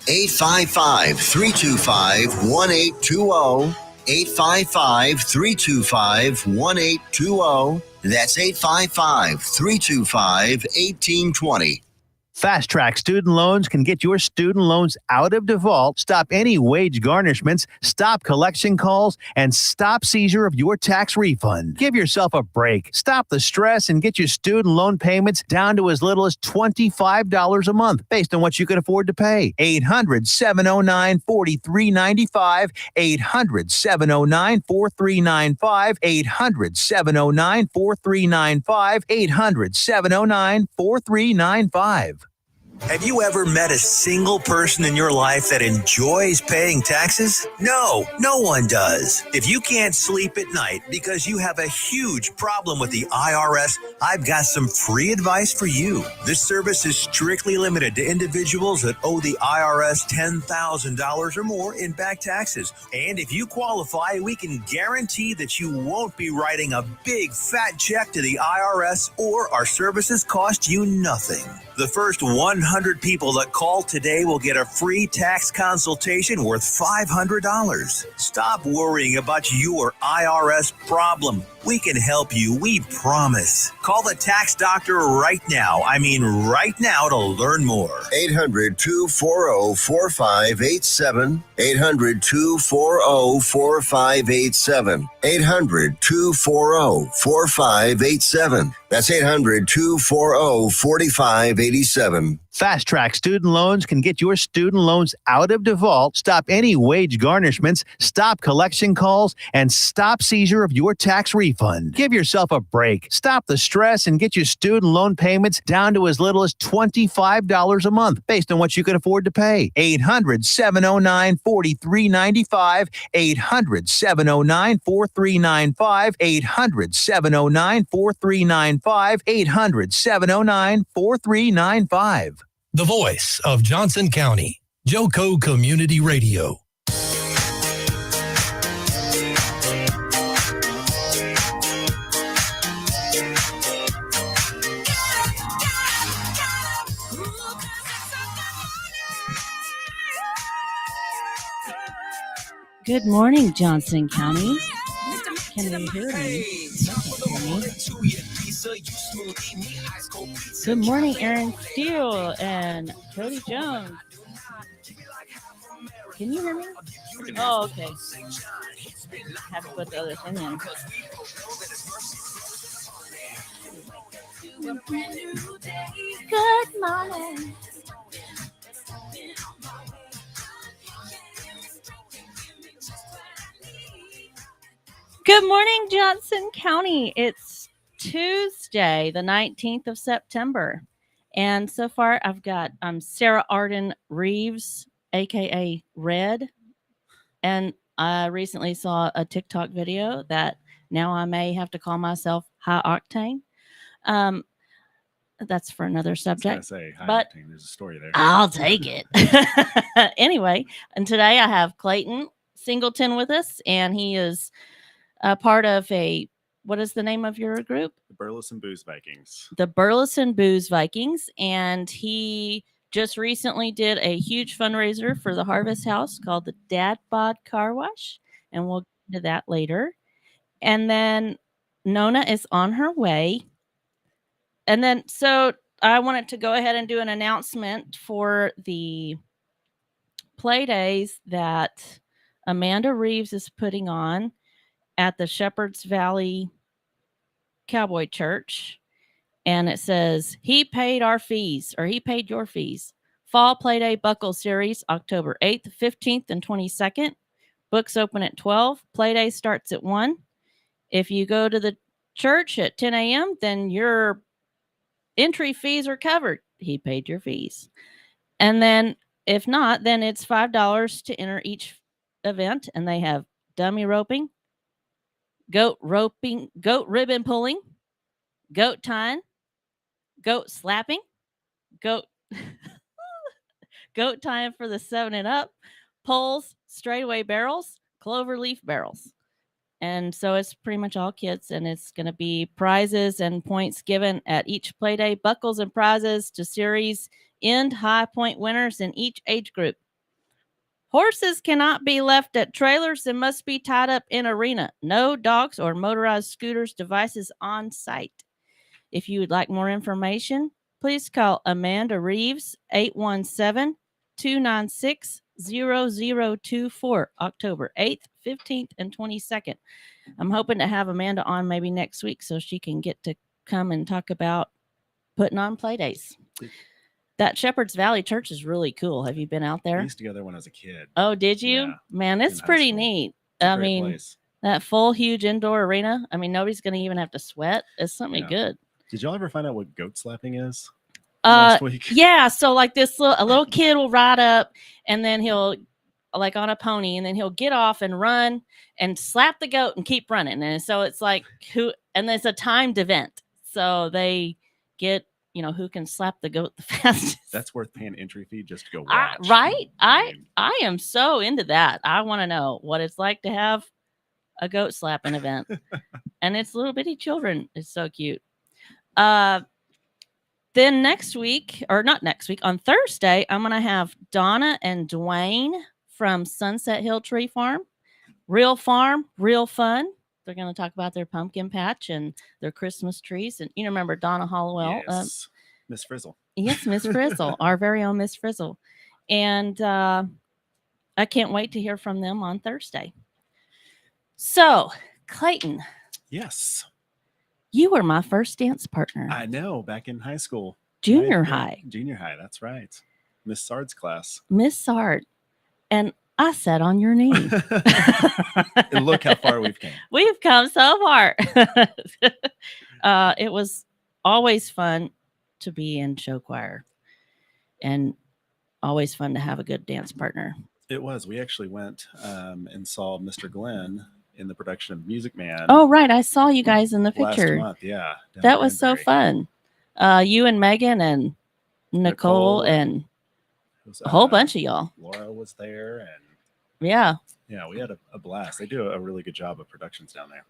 855-325-1820. 855-325-1820. That's 855-325-1820. Fast Track Student Loans can get your student loans out of default, stop any wage garnishments, stop collection calls, and stop seizure of your tax refund. Give yourself a break. Stop the stress and get your student loan payments down to as little as $25 a month based on what you can afford to pay. 800-709-4395. 800-709-4395. 800-709-4395. 800-709-4395. Have you ever met a single person in your life that enjoys paying taxes? No one does. If you can't sleep at night because you have a huge problem with the IRS, I've got some free advice for you. This service is strictly limited to individuals that owe the IRS $10,000 or more in back taxes. And if you qualify, we can guarantee that you won't be writing a big fat check to the IRS, or our services cost you nothing. The first 100 people that call today will get a free tax consultation worth $500. Stop worrying about your IRS problem. We can help you, we promise. Call the tax doctor right now. I mean right now, to learn more. 800-240-4587. 800-240-4587. 800-240-4587. That's 800-240-4587. Fast Track Student Loans can get your student loans out of default, stop any wage garnishments, stop collection calls, and stop seizure of your tax refund. Give yourself a break. Stop the stress and get your student loan payments down to as little as $25 a month based on what you can afford to pay. 800-709-4395. 800-709-4395. 800-709-4395. 800-709-4395. The voice of Johnson County, JoCo Community Radio. Good morning, Johnson County. Can you hear me? Good morning, Aaron Steele and Cody Jones. Can you hear me? Oh, okay. Have to put the other thing in. Good morning. Good morning, Johnson County. It's Tuesday, the 19th of September. And so far, I've got Sarah Arden Reeves, a.k.a. Red. And I recently saw a TikTok video that now I may have to call myself High Octane. That's for another subject. I was gonna say, High Octane. There's a story there. I'll take it. Anyway, and today I have Clayton Singleton with us, and he is a part of what is the name of your group? The Burleson Booze Vikings. The Burleson Booze Vikings. And he just recently did a huge fundraiser for the Harvest House called the Dad Bod Carwash. And we'll get into that later. And then Nona is on her way. And then, so I wanted to go ahead and do an announcement for the play days that Amanda Reeves is putting on at the Shepherd's Valley Cowboy Church. And it says, he paid our fees, or he paid your fees. Fall Playday Buckle Series, October 8th, 15th, and 22nd. Books open at 12. Playday starts at 1. If you go to the church at 10 a.m., then your entry fees are covered. He paid your fees. And then if not, then it's $5 to enter each event. And they have dummy roping, goat ribbon pulling, goat tying, goat slapping, goat tying for the 7 and up, poles, straightaway barrels, clover leaf barrels. And so it's pretty much all kids, and it's going to be prizes and points given at each play day, buckles and prizes to series end high point winners in each age group. Horses cannot be left at trailers and must be tied up in arena. No dogs or motorized scooters devices on site. If you would like more information, please call Amanda Reeves 817-296-0024, October 8th, 15th, and 22nd. I'm hoping to have Amanda on maybe next week so she can get to come and talk about putting on play days. That Shepherd's Valley Church is really cool. Have you been out there? We used to go there when I was a kid. Oh, did you? Yeah, Man, it's in high pretty school. neat. It's a I great mean, place. that full, huge indoor arena. I mean, nobody's going to even have to sweat. It's something Yeah. good. Did y'all ever find out what goat slapping is? Last week? Yeah. So like a little kid will ride up and then he'll like on a pony and then he'll get off and run and slap the goat and keep running. And so it's like and it's a timed event. So they get, who can slap the goat the fastest. That's worth paying entry fee just to go watch. Right. I mean, I am so into that. I want to know what it's like to have a goat slapping event. And it's little bitty children. It's so cute. Then next week, or not next week, on Thursday, I'm going to have Donna and Dwayne from Sunset Hill Tree Farm. Real farm, real fun. They're going to talk about their pumpkin patch and their Christmas trees. And remember Donna Hollowell. yes. Miss Frizzle. Yes, Miss Frizzle, our very own Miss Frizzle. And I can't wait to hear from them on Thursday. So, Clayton. Yes. You were my first dance partner. I know, back in high school. Junior Right? high. Junior high, that's right. Miss Sard's class. Miss Sard. And I sat on your knee. And look how far we've come. We've come so far. It was always fun to be in show choir and always fun to have a good dance partner. It was. We actually went and saw Mr. Glenn in the production of Music Man. Oh, right. I saw you guys in the picture. Last month, yeah. down That in was so Danbury. fun. You and Megan and Nicole and It was, a whole bunch of y'all. Laura was there, and Yeah. we had a blast. They do a really good job of productions down there.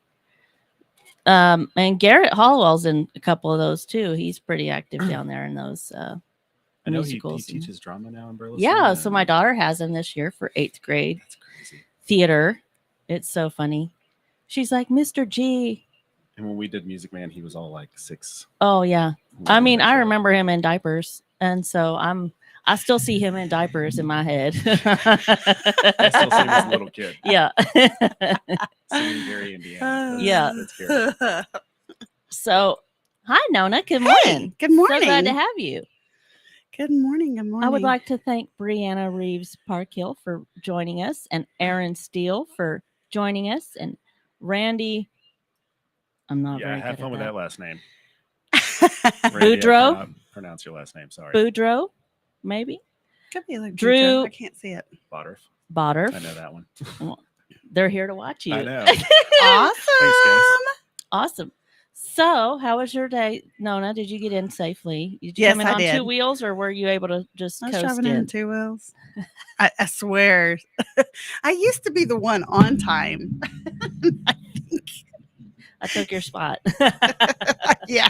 And Garrett Hollowell's in a couple of those too. He's pretty active down there in those I know he musicals. teaches drama now in Burleson. Yeah, so my and daughter has him this year for 8th grade That's crazy. theater. It's so funny. She's like, Mr. G. And when we did Music Man, he was all like 6. Oh yeah. when we I did mean, that I show. remember him in diapers. And so I still see him in diapers in my head. I still see him as a little kid Yeah. singing Gary, Indiana. Yeah. That's Gary. So hi Nona. Good morning. Good morning. So glad to have you. Good morning. Good morning. I would like to thank Brianna Reeves Parkhill for joining us and Aaron Steele for joining us and Randy. I'm not Yeah, very have good fun at with that. that last name. Randy, I Boudreaux? cannot pronounce your last name. Sorry. Boudreaux, maybe. Could be like Drew- Drew. I can't see it. Bodderf. Bodder. I know that one. They're here to watch you. I know. Awesome. Awesome. So, how was your day, Nona? Did you get in safely? Did you Yes, come in I on did. 2 wheels, or were you able to just I was coast driving in? in 2 wheels. I swear. I used to be the one on time. I took your spot. Yeah.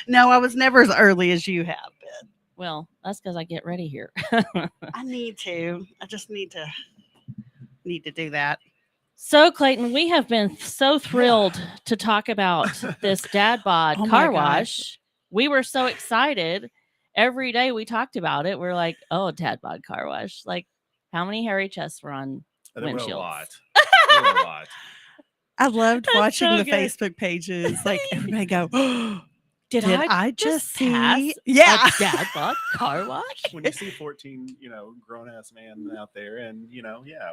No, I was never as early as you have been. Well, that's because I get ready here. I need to. I just need to do that. So, Clayton, we have been so thrilled to talk about this Dad Bod Oh my Car gosh. Wash. We were so excited. Every day we talked about it. We're like, oh, Dad Bod Car Wash. Like, how many hairy chests were on There were a windshields? lot. There were a lot. I loved That's watching so the good. Facebook pages. Like everybody go, Did I just pass see? Yeah. a Dad Bod Car Wash? When you see 14, grown ass man out there and,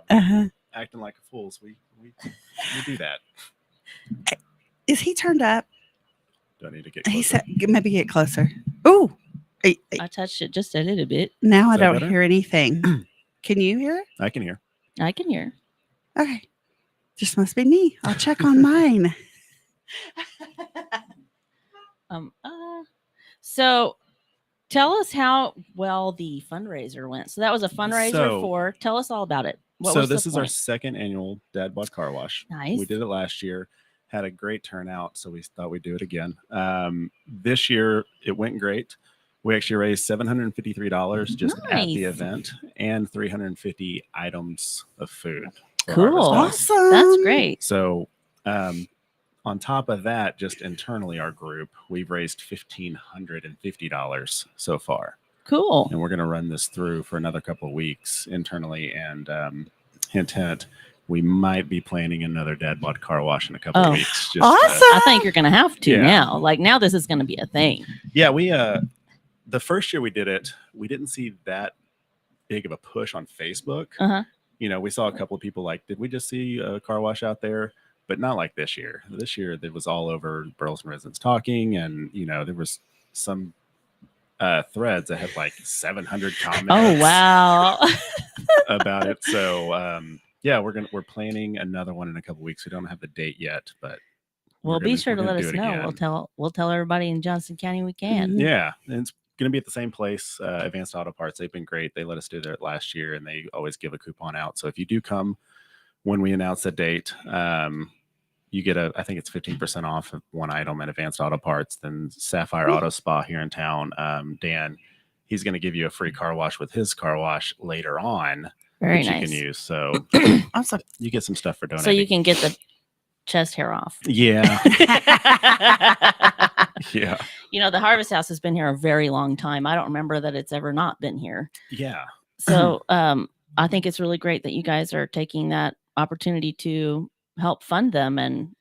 Uh-huh. acting like a fool, so we do that. Is he turned up? Don't need to get He closer. said, maybe get closer. Ooh. I touched it just a little bit. Now I Is that don't better? hear anything. Can you hear? I can hear. I can hear. Okay. Just must be me. I'll check on mine. So tell us how well the fundraiser went. So that was a fundraiser So- tell us all about it. What So was the this is our point? second annual Dad Bod Car Wash. Nice. We did it last year, had a great turnout, so we thought we'd do it again. This year it went great. We actually raised $753 just at the Nice. event and 350 items of food. for Cool. Harvest House. Awesome. That's great. So, on top of that, just internally, our group, we've raised $1,550 so far. Cool. And we're going to run this through for another couple of weeks internally. And hint, hint, we might be planning another Dad Bod Carwash in a couple of weeks. Just, Awesome. I think you're going to have to Yeah. now. Like now this is going to be a thing. Yeah, we the first year we did it, we didn't see that big of a push on Facebook. Uh-huh. You know, we saw a couple of people like, did we just see a car wash out there? But not like this year. This year, it was all over Burleson residents talking, and you know, there was some threads that had like 700 comments. Oh wow. About it. So yeah, we're planning another one in a couple of weeks. We don't have the date yet, but Well, be sure to we're let gonna us do it know. again. We'll tell everybody in Johnson County we can. Mhm. Yeah, and it's going to be at the same place, Advanced Auto Parts. They've been great. They let us do that last year, and they always give a coupon out. So if you do come when we announce the date, you get I think it's 15% off of one item at Advanced Auto Parts. Then Sapphire Auto Spa here in town, Dan, he's going to give you a free car wash with his car wash later on, Very which nice. you can use. So Awesome. you get some stuff for donating. So you can get the chest hair off. Yeah, yeah, You know, the Harvest House has been here a very long time. I don't remember that it's ever not been here. yeah. So I think it's really great that you guys are taking that opportunity to help fund them and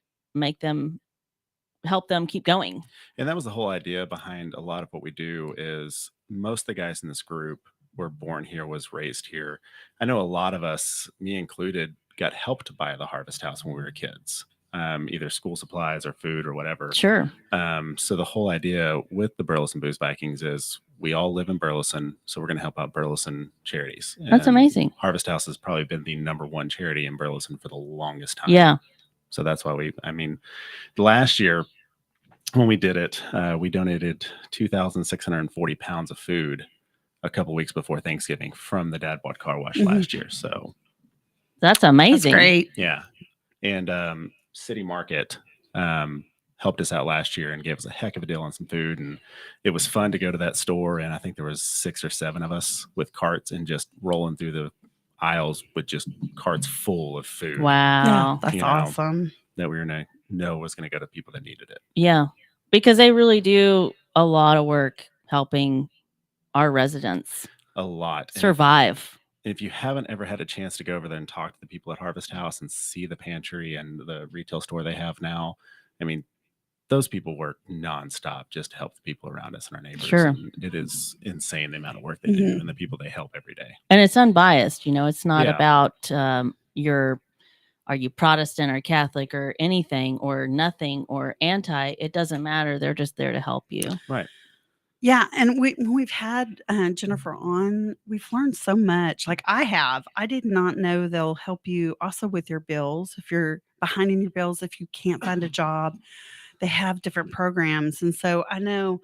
help them keep going. And that was the whole idea behind a lot of what we do. Is most of the guys in this group were born here, was raised here. I know a lot of us, me included, got helped by the Harvest House when we were kids, either school supplies or food or whatever. Sure. So the whole idea with the Burleson Booze Vikings is we all live in Burleson, so we're going to help out Burleson charities. That's And amazing. Harvest House has probably been the #1 charity in Burleson for the longest time. Yeah. So that's why last year when we did it, we donated 2,640 pounds of food a couple weeks before Thanksgiving from the Dad Bod Carwash last year. So That's That's amazing. great. yeah. And City Market helped us out last year and gave us a heck of a deal on some food. And it was fun to go to that store. And I think there was 6 or 7 of us with carts and just rolling through the aisles with just carts full of food Yeah, Wow. that's You know. awesome. that we were going to know was going to go to people that needed it. Yeah. Because they really do a lot of work helping our residents A lot. And survive. if you haven't ever had a chance to go over there and talk to the people at Harvest House and see the pantry and the retail store they have now, I mean, those people work nonstop just to help the people around us and our neighbors. Sure. And it is insane the amount of work they do Mhm. and the people they help every day. And it's unbiased. You know, it's not Yeah. about are you Protestant or Catholic or anything or nothing or anti. It doesn't matter. They're just there to help you. Right. Yeah, and when we've had Jennifer on, we've learned so much. Like I did not know they'll help you also with your bills if you're behind in your bills, if you can't find a job. They have different programs, and so I know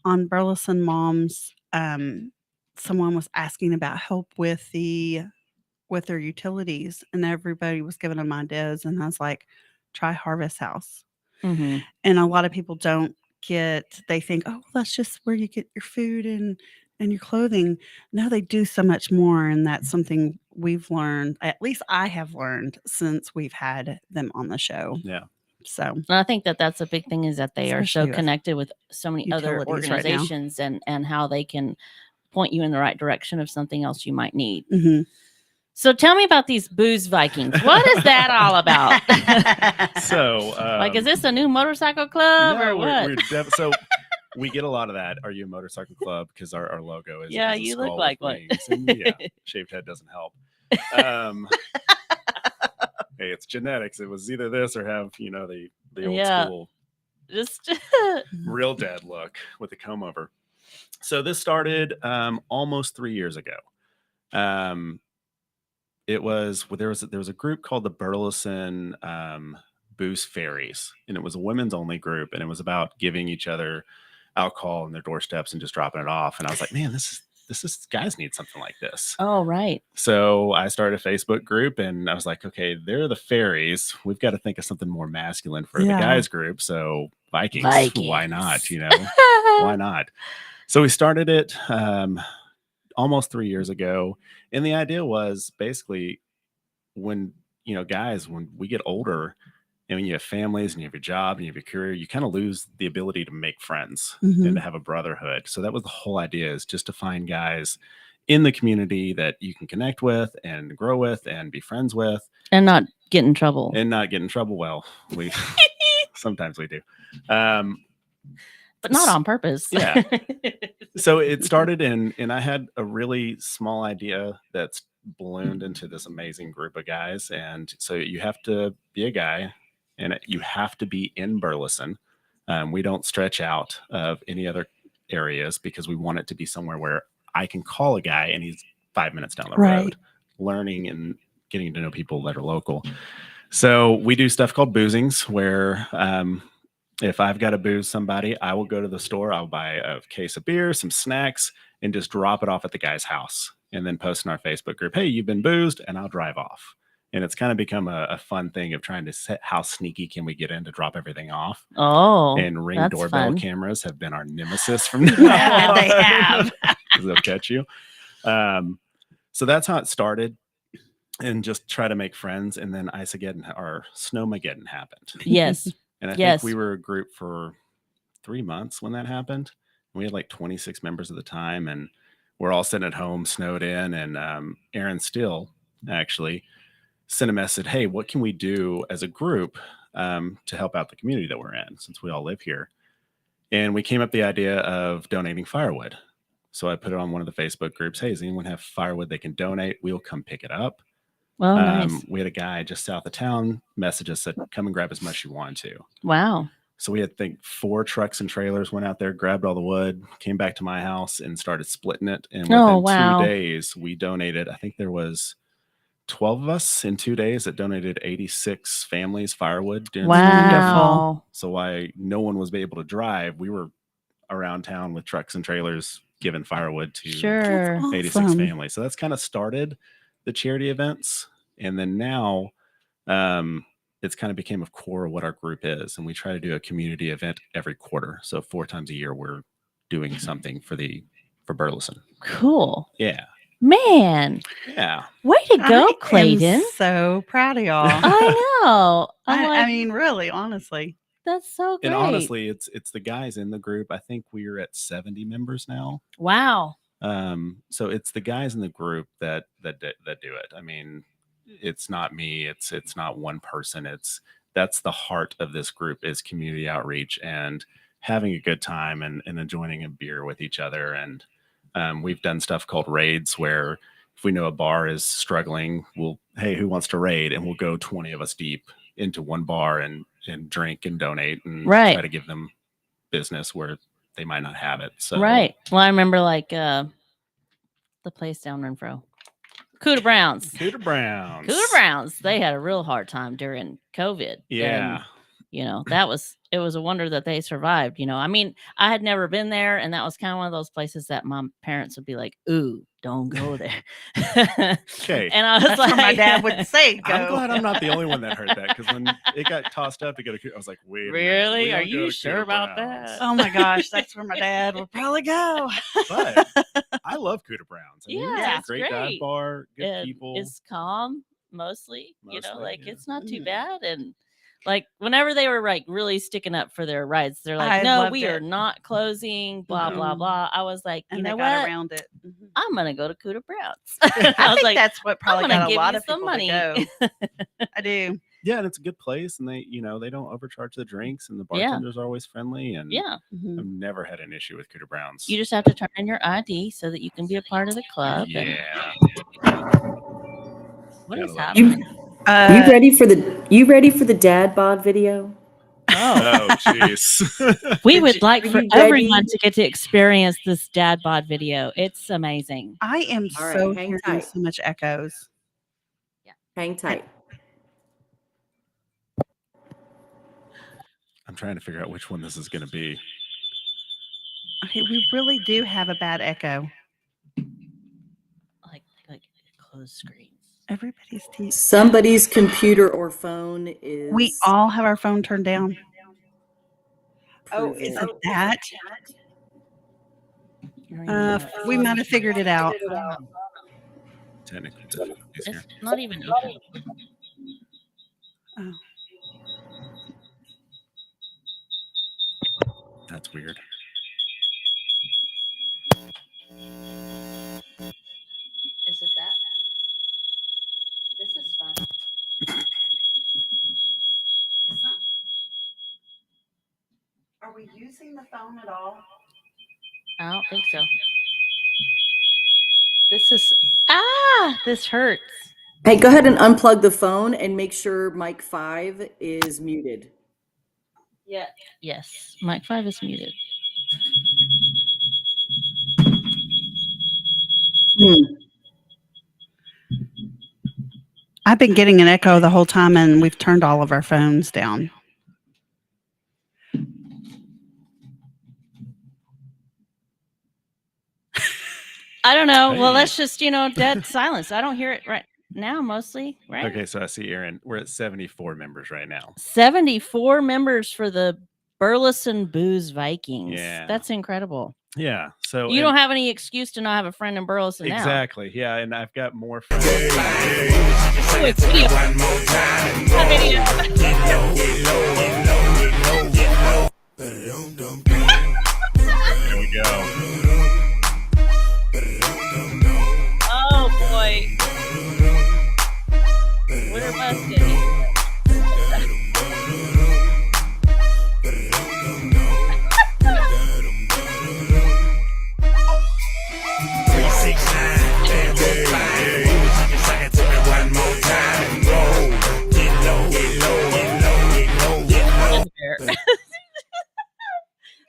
on Burleson Moms, someone was asking about help with their utilities, and everybody was giving them ideas, and I was like, try Harvest House. Mhm. And a lot of people don't they think, oh, well, that's just where you get your food and your clothing. No, they do so much more, and that's something we've learned. At least I have learned since we've had them on the show. Yeah. So And I think that that's a big thing is that they are so Especially with connected with so many other utilities right now. organizations and how they can point you in the right direction of something else you might need. mhm. So tell me about these Booze Vikings. What is that all about? So, Like, is this a new motorcycle club no, or what? so we get a lot of that. Are you a motorcycle club? Because our logo is Yeah, is a you look skull like with one. wings. And yeah, shaved head doesn't help. Hey, it's genetics. It was either this or have the old Yeah. school Just real dad look with the comb over. So this started almost 3 years ago. There was a group called the Burleson Booze Fairies, and it was a women's only group, and it was about giving each other alcohol on their doorsteps and just dropping it off. And I was like, man, this is guys need something like this. oh right. So I started a Facebook group, and I was like, okay, they're the fairies. We've got to think of something more masculine for the Yeah. guys group. So Vikings, why not? Vikings. Why not? So we started it almost 3 years ago. And the idea was basically when, guys, when we get older and when you have families and you have your job and you have your career, you kind of lose the ability to make friends and to have a brotherhood. So that was the whole idea, is just to find guys in the community that you can connect with and grow with and be friends with. And not get in trouble. Well, we sometimes we do. But not on purpose. Yeah. So it started and I had a really small idea that's ballooned into this amazing group of guys. And so you have to be a guy and you have to be in Burleson. We don't stretch out of any other areas because we want it to be somewhere where I can call a guy and he's 5 minutes down the road, learning and getting to know people that are local. So we do stuff called boozings where, if I've got to booze somebody, I will go to the store. I'll buy a case of beer, some snacks, and just drop it off at the guy's house and then post in our Facebook group, hey, you've been boozed, and I'll drive off. And it's kind of become a fun thing of trying to set how sneaky can we get in to drop everything off. Oh, and Ring that's doorbell fun. cameras have been our nemesis from now Yeah, on. they have. 'Cause they'll catch you. So that's how it started. And just try to make friends. And then Ice-Ageddon or Snowmageddon happened. Yes. And I Yes. think we were a group for 3 months when that happened. We had like 26 members at the time, and we're all sitting at home, snowed in. And Aaron Steele actually sent a message, hey, what can we do as a group to help out the community that we're in, since we all live here? And we came up with the idea of donating firewood. So I put it on one of the Facebook groups. Hey, does anyone have firewood they can donate? We'll come pick it up. Well, nice. We had a guy just south of town message us, said, come and grab as much as you want to. Wow. So we had, I think, 4 trucks and trailers, went out there, grabbed all the wood, came back to my house and started splitting it. And within 2 days, we donated, I think there was 12 of us in 2 days that donated 86 families firewood. Wow. So while no one was able to drive, we were around town with trucks and trailers giving firewood to Sure. 86 families. So that's kind of started the charity events. And then now it's kind of became a core of what our group is. And we try to do a community event every quarter. So 4 times a year, we're doing something for Burleson. Cool. Yeah. Man. Yeah. Way to go, Clayton. I'm so proud of y'all. I know. I mean, really, honestly. That's so great. And honestly, it's the guys in the group. I think we're at 70 members now. Wow. So it's the guys in the group that do it. I mean, it's not me. It's not one person. That's the heart of this group, is community outreach and having a good time and enjoying a beer with each other. And we've done stuff called raids, where if we know a bar is struggling, hey, who wants to raid? And we'll go 20 of us deep into one bar and drink and donate and try to give them business where they might not have it. So right. Well, I remember the place down Renfro. Cooter Browns. They had a real hard time during COVID. Yeah. And, it was a wonder that they survived. I mean, I had never been there, and that was kind of one of those places that my parents would be like, ooh, don't go there. Okay. And I was That's what my dad would say. Go. I'm glad I'm not the only one that heard that, because when it got tossed up to go to, I was like, wait, really? Are you sure about that? Oh my gosh, that's where my dad would probably go. But I love Cooter Browns. I mean, Yeah, it's a great dive bar, good people. It's calm mostly, it's not too Mm. bad. And whenever they were really sticking up for their rights, they're like, I no, loved we it. are not closing, blah, blah, blah. I was like, And you they know got what? around it. I'm going to go to Cooter Browns. I was think like, that's what probably I'm gonna got a give lot you of some people money. to go. I do. Yeah, and it's a good place, and they don't overcharge the drinks, and the bartenders are always friendly. And Yeah. I've never had an issue with Cooter Browns. You just have to turn in your ID so that you can be a part of the club. Yeah. What is Gotta happening? You ready for the Dad Bod video? Oh, jeez. We would like are for you ready? everyone to get to experience this Dad Bod video. It's amazing. I am All right, so hang hearing tight. so much echoes. Hang tight. I'm trying to figure out which one this is going to be. Okay, we really do have a bad echo. Like closed screens. Everybody's teeth. Somebody's computer or phone is. We all have our phone turned down. Prove Is it. it that? don't even know. We might have figured it out. Technical difficulties here. It's not even open. Oh. That's weird. Is it that? This is fun. Are we using the phone at all? I don't think so. This hurts. Hey, go ahead and unplug the phone and make sure mic 5 is muted. Yeah. Yes. Mic 5 is muted. I've been getting an echo the whole time, and we've turned all of our phones down. I don't know. Well, Hey. that's just, dead silence. I don't hear it right now, mostly, right? Okay, so I see, Aaron, we're at 74 members right now. 74 members for the Burleson Booze Vikings. Yeah. That's incredible. Yeah. So You don't have any excuse to not have a friend in Burleson now. exactly. Yeah, and I've got more friends. Oh, it's video. Here we go. Oh, boy. Winter busted.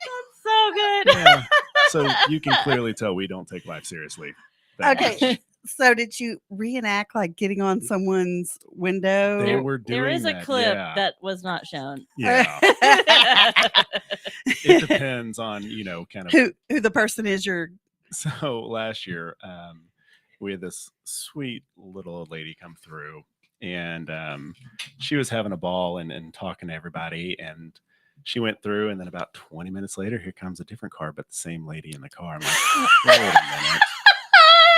That's so good. Yeah. So you can clearly tell we don't take life seriously. that much. Okay. So did you reenact like getting on someone's window? They were There doing is a that, clip yeah. that was not shown. Yeah. It depends on, kind of. who the person is you're So last year, we had this sweet little old lady come through, and she was having a ball and talking to everybody. And she went through, and then about 20 minutes later, here comes a different car, but the same lady in the car. I'm like, wait a minute.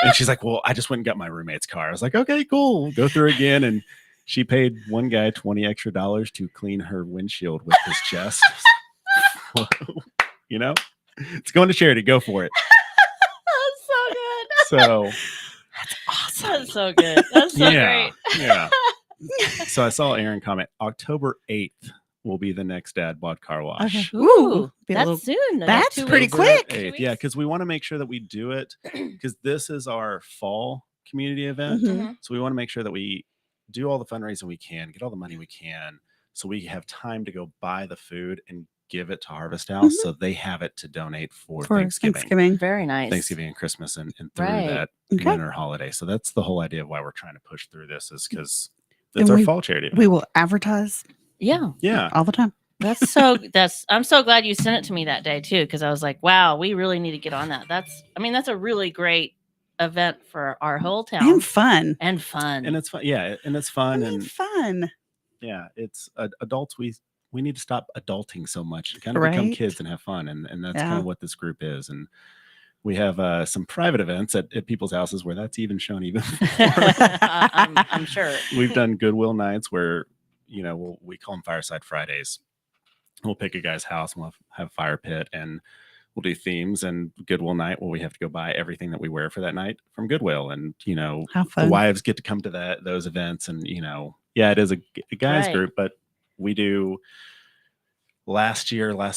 And she's like, well, I just went and got my roommate's car. I was like, okay, cool. Go through again. And she paid one guy $20 extra to clean her windshield with his chest. Whoa. It's going to charity. Go for it. That's so good. So Awesome. That's so good. That's so great. Yeah. So I saw Aaron comment, October 8th will be the next Dad Bod Carwash. Okay. Ooh, be a that's little- soon. that's 2 pretty weeks. quick. 8th. Yeah, because we want to make sure that we do it because this is our fall community event. Mhm. So we want to make sure that we do all the fundraising we can, get all the money we can, so we have time to go buy the food and give it to Harvest House so they have it to donate for Thanksgiving. Very nice. Thanksgiving and Christmas and through Right. that Okay. winter holiday. So that's the whole idea of why we're trying to push through this is because And it's our we- fall charity event. We will advertise Yeah. Yeah. all the time. I'm so glad you sent it to me that day too, because I was like, wow, we really need to get on that. That's a really great event for our whole town And fun. and fun. And it's fun. Yeah. And it's fun. And And fun. yeah, it's adults. We need to stop adulting so much and kind of become Right. kids and have fun. And that's Yeah. kind of what this group is. And we have some private events at people's houses where that's even shown even more. I'm sure. We've done Goodwill nights where, we call them Fireside Fridays. We'll pick a guy's house and we'll have a fire pit and we'll do themes and Goodwill night where we have to go buy everything that we wear for that night from Goodwill. And, How the fun. wives get to come to those events. And, yeah, it is a guy's Right. group, but we do last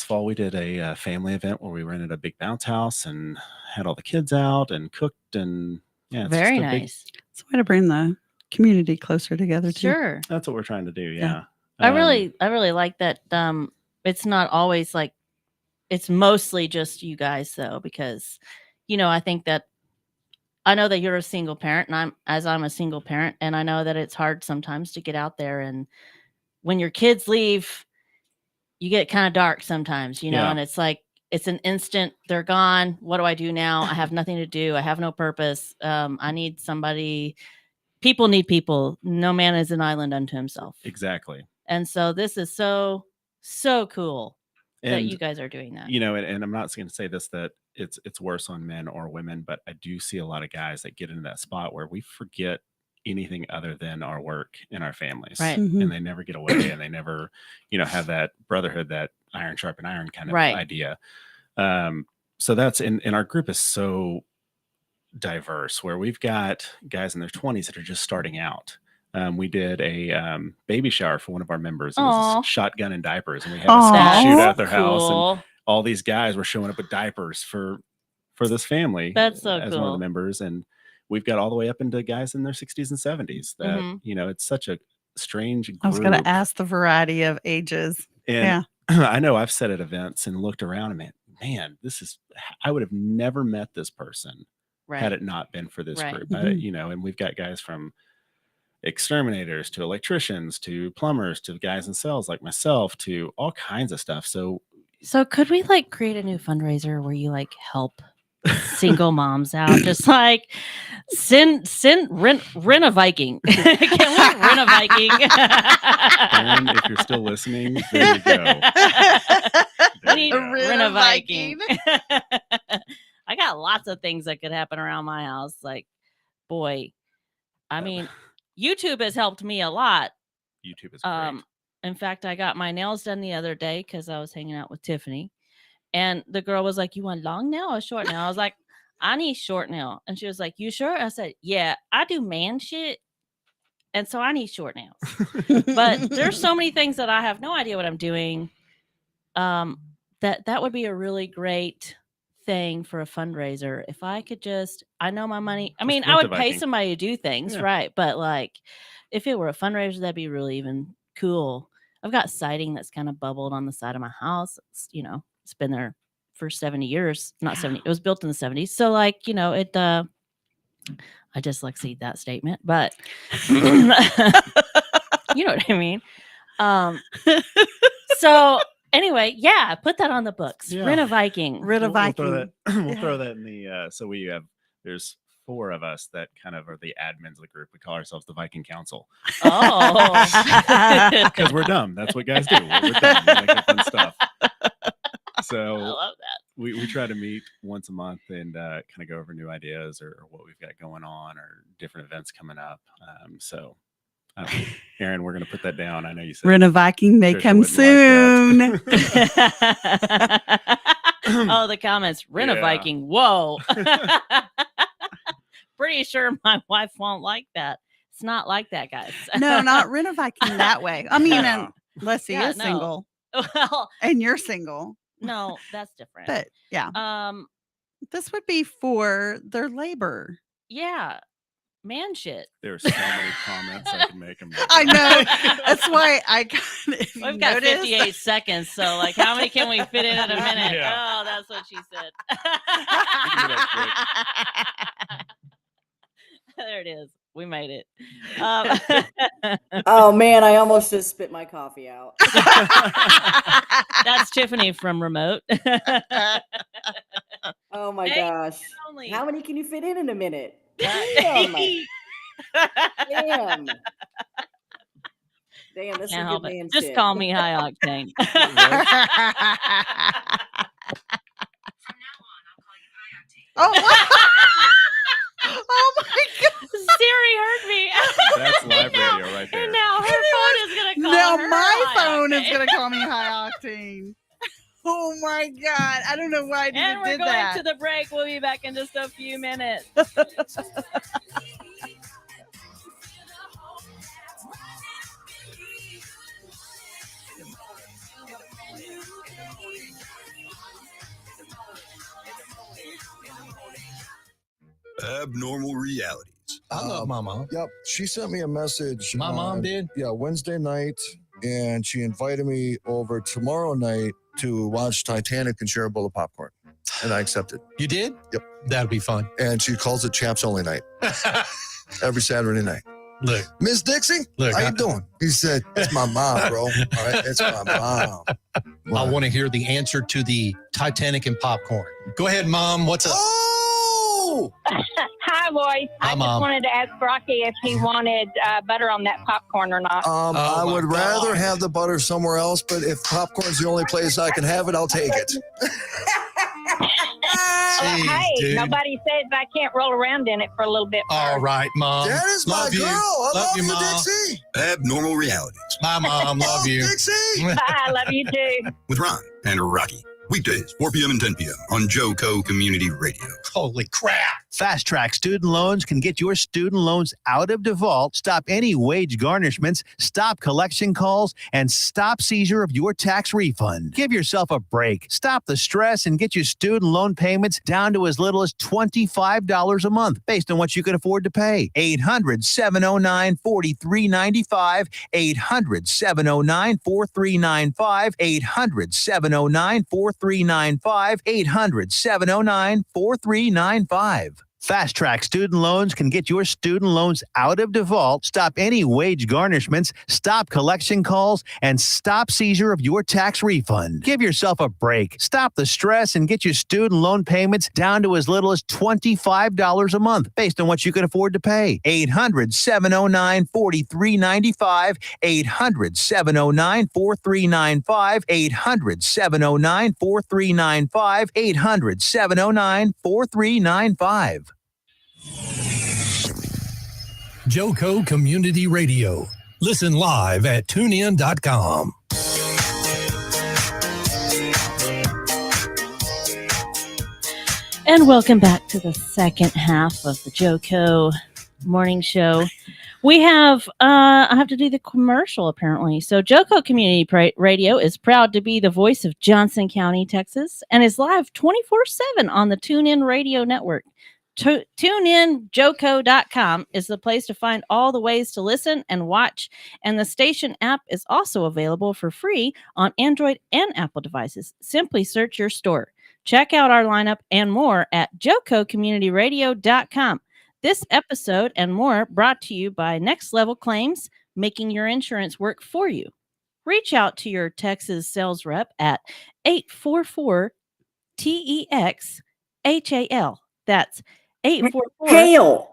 fall, we did a family event where we rented a big bounce house and had all the kids out and cooked. And yeah, it's Very just a big- nice. It's a way to bring the community closer together too. Sure. that's what we're trying to do. Yeah. Yeah. I really like that. It's not always like, it's mostly just you guys though, because, I think that I know that you're a single parent and I'm a single parent, and I know that it's hard sometimes to get out there. And when your kids leave, you get kind of dark sometimes, Yeah. and it's like, it's an instant, they're gone. What do I do now? I have nothing to do. I have no purpose. I need somebody. People need people. No man is an island unto himself. Exactly. And so this is so cool that And you guys are doing that. and I'm not going to say this, that it's worse on men or women, but I do see a lot of guys that get into that spot where we forget anything other than our work and our families, Right. and they never get away, and they never, have that brotherhood, that iron sharpen iron kind of Right. idea. So that's in our group is so diverse, where we've got guys in their 20s that are just starting out. We did a baby shower for one of our members. It Aw. was shotgun and diapers, and we had Aw. a shoot at their house, and Cool. all these guys were showing up with diapers for this family. That's so as one of cool. the members, and we've got all the way up into guys in their 60s and 70s. That Mhm. it's such a strange group. I was going to ask the variety of ages. And I know I've sat at events and looked around and man, I would have never met this person Right. had it not been for this Right. group. Mhm. And we've got guys from exterminators to electricians to plumbers to guys in sales like myself to all kinds of stuff. So could we create a new fundraiser where you help single moms out? Just rent a Viking. Can we rent a Viking? and if you're still listening, there you go. We need to Rent rent a a Viking. I got lots of things that could happen around my house. Boy, I mean, YouTube has helped me a lot. YouTube is great. In fact, I got my nails done the other day because I was hanging out with Tiffany, and the girl was like, "You want long nail or short nail?" I was like, "I need short nail," and she was like, "You sure?" I said, "Yeah, I do man shit, and so I need short nails." But there's so many things that I have no idea what I'm doing. That would be a really great thing for a fundraiser. If I could I know my money. I mean, I rent a would pay Viking. somebody to do things, Yeah. right? But if it were a fundraiser, that'd be really even cool. I've got siding that's kind of bubbled on the side of my house. It's been there for 70 years. Not 70. It was built in the 70s. So it I dyslexied that statement, but you know what I mean? So anyway, yeah, put that on the books. Yeah. Rent a Viking. Rent a We'll throw Viking. that. We'll Yeah. throw that in the. So there's 4 of us that kind of are the admins of the group. We call ourselves the Viking Council Oh. because we're dumb. That's what guys do. We're dumb. We like that fun stuff. I So love that. we try to meet once a month and kind of go over new ideas or what we've got going on or different events coming up. So, Aaron, we're going to put that down. I know you said Rent a Viking may Trisha come wouldn't like soon. Oh, the comments. Rent a Yeah. Viking. Whoa. Pretty sure my wife won't like that. It's not like that, guys. No, not Rent a Viking that way. I mean, Yeah. unless he Yeah, is no. single Well, and you're single. no, that's different. But yeah, this would be for their labor. Yeah, man shit. There's so many comments I can make. I know. That's why I if you We've got notice- 58 seconds, so how many can we fit in a minute? Yeah. Oh, that's what she said. can do that There it is. We made it. Oh man, I almost just spit my coffee out. That's Tiffany from remote. Oh my Hey, gosh. only. How many can you fit in a minute? Damn. Damn. Damn, this is Can't a help good it. man Just shit. call me High Octane. Oh, oh my God. Siri heard me. That's live radio right there. And now her phone is going to call Now her my High phone is Octane. going to call me High Octane. Oh my God. I don't know why I And we're did going that. to the break. We'll be back in just a few minutes. Abnormal realities. I love my mom. Yep. She sent me a message. My mom did? Yeah, Wednesday night. And she invited me over tomorrow night to watch Titanic and share a bowl of popcorn. And I accepted. You did? Yep. That'd be fun. And she calls it Chaps Only Night every Saturday night. Look, Miss Dixie, look. how you doing? He said, it's my mom, bro. All right, it's my mom. I want to hear the answer to the Titanic and popcorn. Go ahead, Mom. What's up? Oh! Hi, boys. Hi, I just Mom. wanted to ask Rocky if he wanted butter on that popcorn or not. Oh, I my would rather God. have the butter somewhere else, but if popcorn's the only place I can have it, I'll take it. Hey, dude. nobody says I can't roll around in it for a little bit. All right, Mom. That is my Love you. girl. I love you, Mom. Dixie. Abnormal realities. Bye, Mom. Love you. Dixie. Bye, I love you too. With Ron and Rocky. Weekdays, 4 p.m. and 10 p.m. on JoCo Community Radio. Holy crap. Fast Track Student Loans can get your student loans out of default, stop any wage garnishments, stop collection calls, and stop seizure of your tax refund. Give yourself a break. Stop the stress and get your student loan payments down to as little as $25 a month based on what you can afford to pay. 800-709-4395. 800-709-4395. 800-709-4395. 800-709-4395. Fast Track Student Loans can get your student loans out of default, stop any wage garnishments, stop collection calls, and stop seizure of your tax refund. Give yourself a break. Stop the stress and get your student loan payments down to as little as $25 a month based on what you can afford to pay. 800-709-4395. 800-709-4395. 800-709-4395. 800-709-4395. JoCo Community Radio. Listen live at tunein.com. And welcome back to the second half of the JoCo morning show. We have, I have to do the commercial apparently. So JoCo Community Radio is proud to be the voice of Johnson County, Texas, and is live 24/7 on the TuneIn Radio Network. TuneInJoCo.com is the place to find all the ways to listen and watch, and the station app is also available for free on Android and Apple devices. Simply search your store. Check out our lineup and more at JoCoCommunityRadio.com. This episode and more brought to you by Next Level Claims, making your insurance work for you. Reach out to your Texas sales rep at 844-TEX-HAL. That's 844. Hail.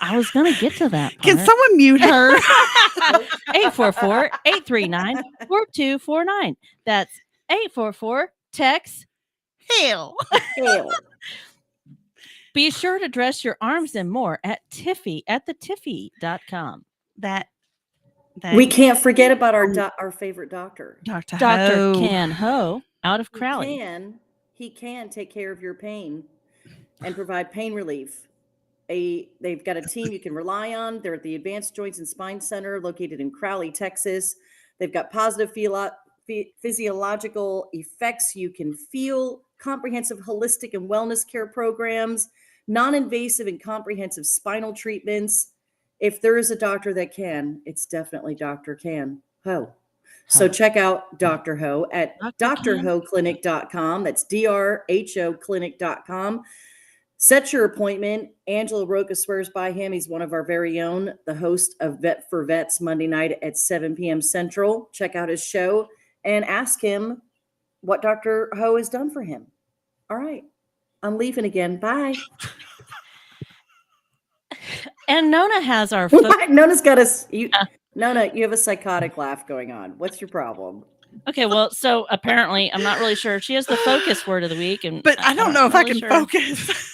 I was going to get to that part. Can someone mute her? 844-839-4249. That's 844-TEX-HAL. Hail. Be sure to dress your arms and more at tiffy.com. that We can't forget about our favorite doctor. Dr. Dr. Ho. Ken Ho out of Crowley. He can take care of your pain and provide pain relief. They've got a team you can rely on. They're at the Advanced Joints and Spine Center located in Crowley, Texas. They've got positive physiological effects you can feel, comprehensive holistic and wellness care programs, non-invasive and comprehensive spinal treatments. If there is a doctor that can, it's definitely Dr. Ken Ho. So check out Dr. Ho at drhoclinic.com. That's drhoclinic.com. Set your appointment. Angela Roca swears by him. He's one of our very own, the host of Vet for Vets Monday night at 7 p.m. Central. Check out his show and ask him what Dr. Ho has done for him. All right. I'm leaving again. Bye. And Nona has our Nona's got us. Nona, you have a psychotic laugh going on. What's your problem? Okay, well, so apparently, I'm not really sure. She has the focus word of the week, But I don't know if I can focus.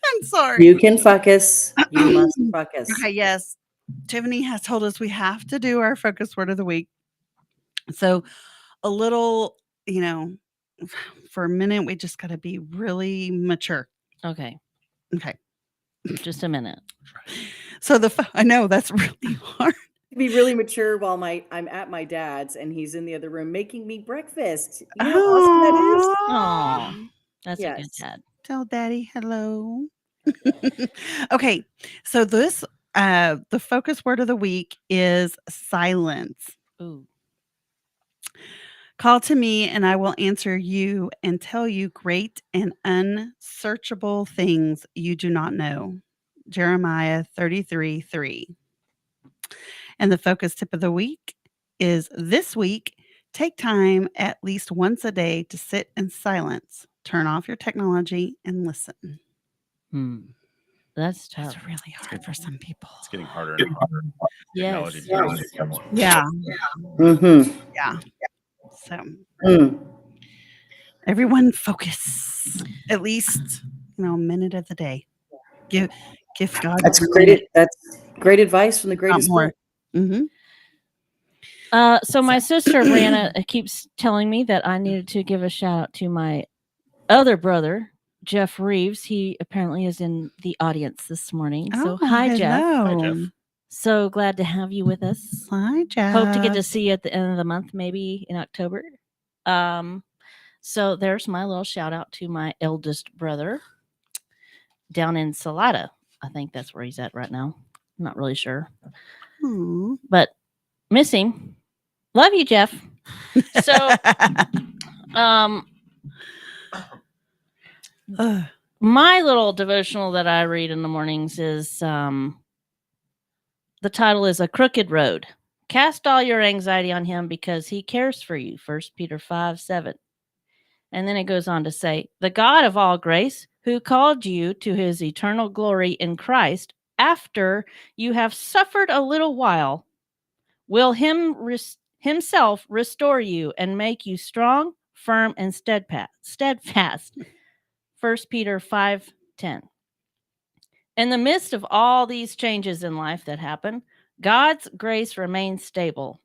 I'm sorry. You can focus. You must focus. Okay, yes. Tiffany has told us we have to do our focus word of the week. So a little, for a minute, we just got to be really mature. Okay. Okay. Just a minute. So I know that's really hard. Be really mature while I'm at my dad's and he's in the other room making me breakfast. You know how awesome that is? Oh, that's a good dad. Tell daddy hello. Okay. So this, the focus word of the week is silence. Ooh. Call to me and I will answer you and tell you great and unsearchable things you do not know. Jeremiah 33:3. And the focus tip of the week is this week, take time at least once a day to sit in silence, turn off your technology and listen. That's tough. That's really hard for some people. It's getting harder and harder. Yes. Yeah. Mm-hmm. Yeah. So Everyone focus. At least, a minute of the day. Give God. That's every great. minute, That's great advice from the not greatest more. book. Mm-hmm. So my sister Brianna keeps telling me that I needed to give a shout out to my other brother, Jeff Reeves. He apparently is in the audience this morning. So hi, Jeff. Hi, Jeff. So glad to have you with us. Hi, Jeff. Hope to get to see you at the end of the month, maybe in October. So there's my little shout out to my eldest brother down in Salada. I think that's where he's at right now. I'm not really sure. But miss him. Love you, Jeff. So my little devotional that I read in the mornings is the title is A Crooked Road. Cast all your anxiety on him because he cares for you. 1 Peter 5:7. And then it goes on to say, the God of all grace, who called you to his eternal glory in Christ, after you have suffered a little while, will himself restore you and make you strong, firm, and steadfast. 1 Peter 5:10. In the midst of all these changes in life that happen, God's grace remains stable.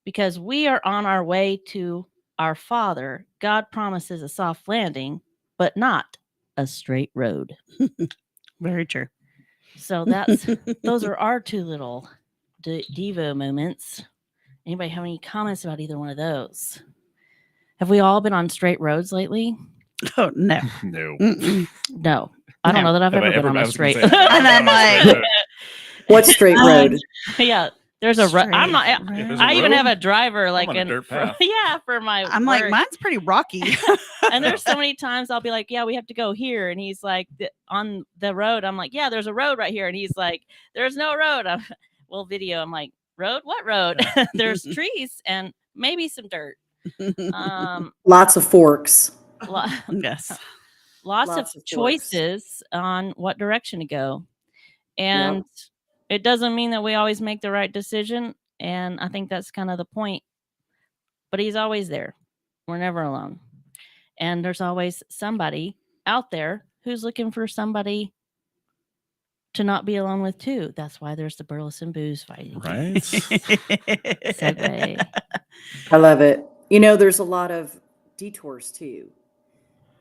Because we are on our way to our Father, God promises a soft landing, but not a straight road. Very true. So those are our two little Devo moments. Anybody have any comments about either one of those? Have we all been on straight roads lately? Oh, no. No. No. I don't know that I've ever been on a straight. And I'm like, what straight road? Yeah. There's a road. I'm not. I even have a driver like in dirt path. For my. I'm work. like, mine's pretty rocky. And there's so many times I'll be like, yeah, we have to go here, and he's like, on the road. I'm like, yeah, there's a road right here, and he's like, there's no road. We'll video. I'm like, road? What road? There's trees and maybe some dirt. Lots of forks. Yes. Lots of choices on what direction to go, and. Yep. It doesn't mean that we always make the right decision, and I think that's kind of the point. But he's always there. We're never alone. And there's always somebody out there who's looking for somebody to not be alone with, too. That's why there's the Burleson Booze fighting. Right? Segue. I love it. There's a lot of detours, too.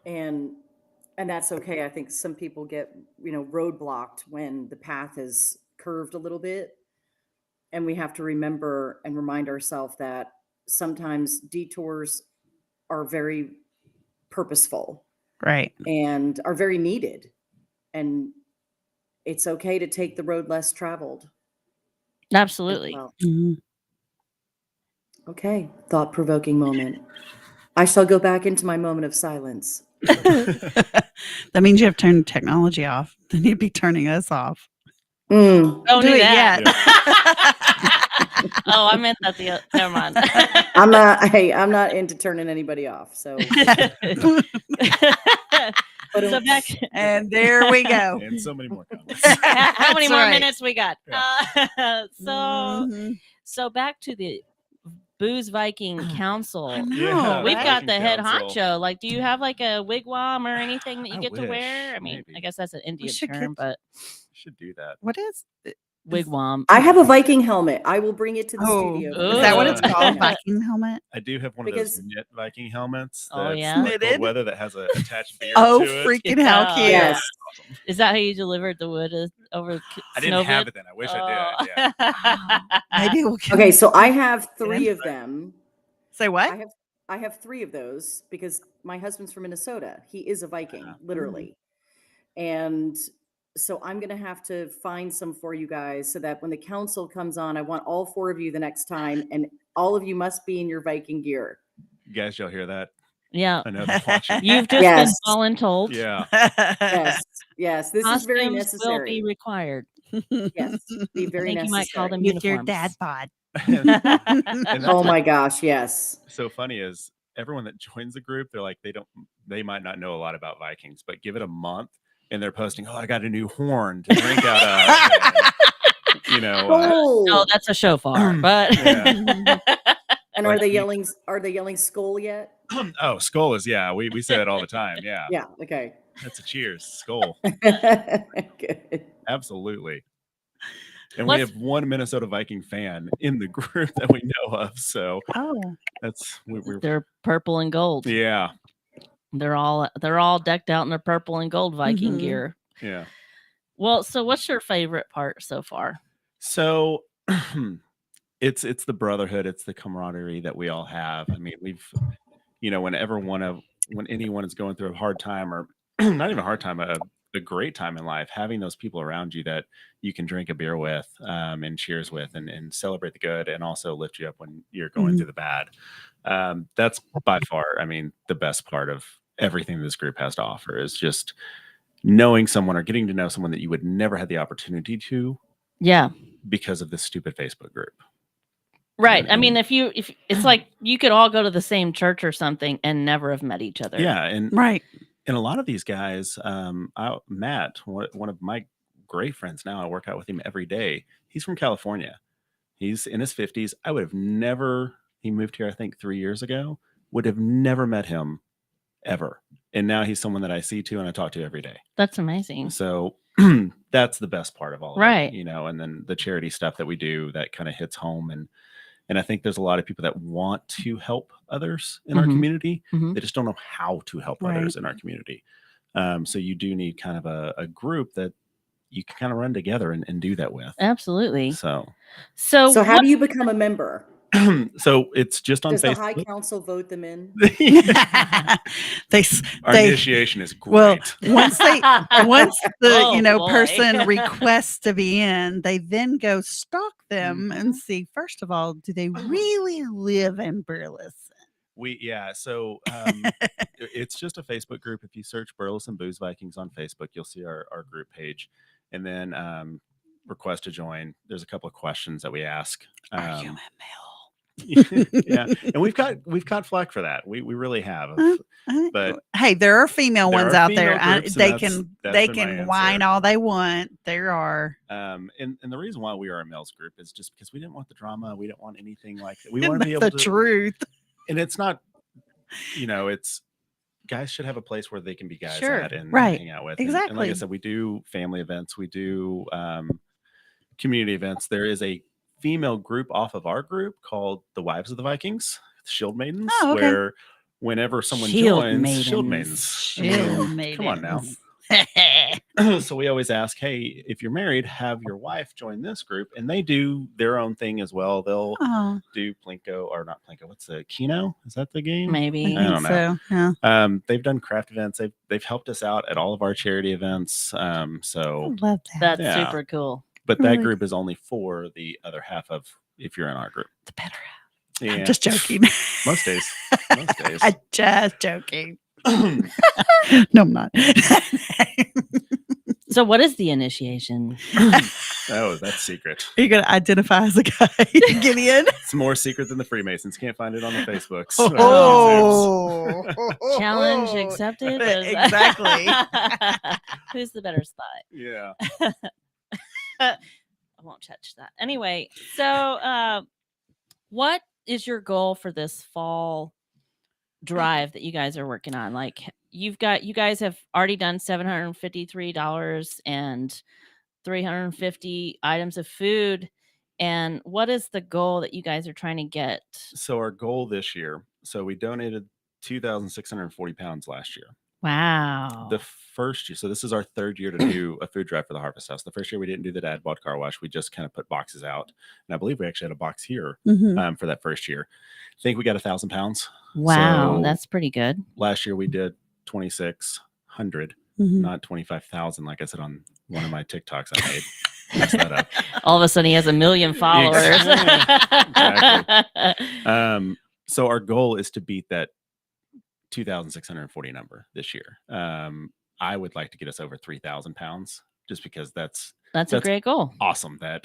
And that's okay. I think some people get, roadblocked when the path is curved a little bit, and we have to remember and remind ourselves that sometimes detours are very purposeful, right, and are very needed, and it's okay to take the road less traveled. Absolutely. Well. Mm-hmm. Okay, thought-provoking moment. I shall go back into my moment of silence. That means you have to turn technology off. Then you'd be turning us off. Don't do it that. yet. Oh, I meant that never mind. I'm not into turning anybody off. So, and there we go. And so many more comments. How many more right. minutes we got? Yeah. So back to the Booze Viking Council. Yeah, We've got the head Council. honcho. Like, do you have like a wigwam or anything that you I get to wish, wear? I mean, maybe. I guess that's an Indian should term, but Should do that. What is it? wigwam. I have a Viking helmet. I will bring it to the studio. Ooh. Is that what it's called? Viking helmet? I do have one of those knit Viking helmets. Oh, That's yeah? cold Knitted? weather that has a attached beard Oh, to it. freaking hell, cute. Yes. Is that how you delivered the wood over? I didn't have it then. I wish I did. Yeah. Maybe we'll get Okay, so I have 3 of them. Say what? I have 3 of those because my husband's from Minnesota. He is a Viking, literally. And so I'm going to have to find some for you guys so that when the council comes on, I want all 4 of you the next time, and all of you must be in your Viking gear. You guys, y'all hear that? Yeah. I know they're watching. You've just been voluntold. Yeah. Yes. This is very Costumes necessary. will be required. Yes, be very I think necessary. you might call them With your uniforms. dad bod. And Oh my gosh, yes. so funny is everyone that joins the group, they're like, they might not know a lot about Vikings, but give it a month and they're posting, oh, I got a new horn to drink out of. And, oh, that's a shofar, but and And are they yelling? Are they yelling skull yet? Oh, skull is we say that all the time. Yeah. Yeah. Okay. That's a cheers, skull. Good. Absolutely. And we have one Minnesota Viking fan in the group that we know of. So they're purple and gold. Yeah. They're all decked out in their purple and gold Viking gear. Yeah. Well, so what's your favorite part so far? So it's the brotherhood, it's the camaraderie that we all have. I mean, we've, when anyone is going through a hard time, or not even a hard time, a great time in life, having those people around you that you can drink a beer with, and cheers with, and celebrate the good, and also lift you up when you're going through the bad. That's by far, the best part of everything this group has to offer is just knowing someone or getting to know someone that you would never have the opportunity to. Yeah. Because of this stupid Facebook group. Right. If it's like you could all go to the same church or something and never have met each other. Yeah. And right. And a lot of these guys, Matt, one of my great friends now, I work out with him every day. He's from California. He's in his 50s. I would have never, he moved here, I think 3 years ago, would have never met him ever. And now he's someone that I see to and I talk to every day. That's amazing. So that's the best part of all of right. it, and then the charity stuff that we do that kind of hits home. And I think there's a lot of people that want to help others in our community. They just don't know how to help others in our community. So you do need kind of a group that you can kind of run together and do that with. Absolutely. So how do you become a member? So it's just on Facebook. Facebook. Does the High Council vote them in? Our initiation is great. Well, once the boy. person requests to be in, they then go stalk them and see, first of all, do they really live in Burleson? So it's just a Facebook group. If you search Burleson Booze Vikings on Facebook, you'll see our group page, and then request to join. There's a couple of questions that we ask. Are you a male? Yeah, and we've got flack for that. We really have. But hey, there are female ones out there. They that's can whine all they want. There are. And the reason why we are a males group is just because we didn't want the drama. We didn't want anything like that. We want to be able to. The truth. And it's not, it's guys should have a place where they can be guys at and hang out with. Exactly. And like I said, we do family events. We do community events. There is a female group off of our group called the Wives of the Vikings, Shield Maidens, where whenever someone joins, Shield Maidens. Come on now. So we always ask, hey, if you're married, have your wife join this group, and they do their own thing as well. They'll do Plinko, or not Plinko. What's the Keno? Is that the game? Maybe. I don't know. So, yeah. They've done craft events. They've helped us out at all of our charity events. So I love that. That's super cool. But that group is only for the other half of if you're in our group. The better half. Yeah. I'm just joking. Most days. I'm just joking. No, I'm not. So what is the initiation? Oh, that's secret. Are you going to identify as a guy, Gideon? It's more secret than the Freemasons. Can't find it on the Facebooks. Challenge accepted. Exactly. Who's the better spot? Yeah. I won't touch that. Anyway, so what is your goal for this fall drive that you guys are working on? Like you guys have already done $753 and 350 items of food. And what is the goal that you guys are trying to get? So our goal this year, we donated 2,640 pounds last year. Wow. The first year, so this is our third year to do a food drive for the Harvest House. The first year we didn't do the Dad Bod Carwash. We just kind of put boxes out. And I believe we actually had a box here for that first year. I think we got 1,000 pounds. Wow, so that's pretty good. Last year we did 2,600, not 25,000, like I said on one of my TikToks I made. Messed that up. All of a sudden he has 1 million followers. Exactly. So our goal is to beat that 2,640 number this year. I would like to get us over 3,000 pounds just because that's a great goal. Awesome. That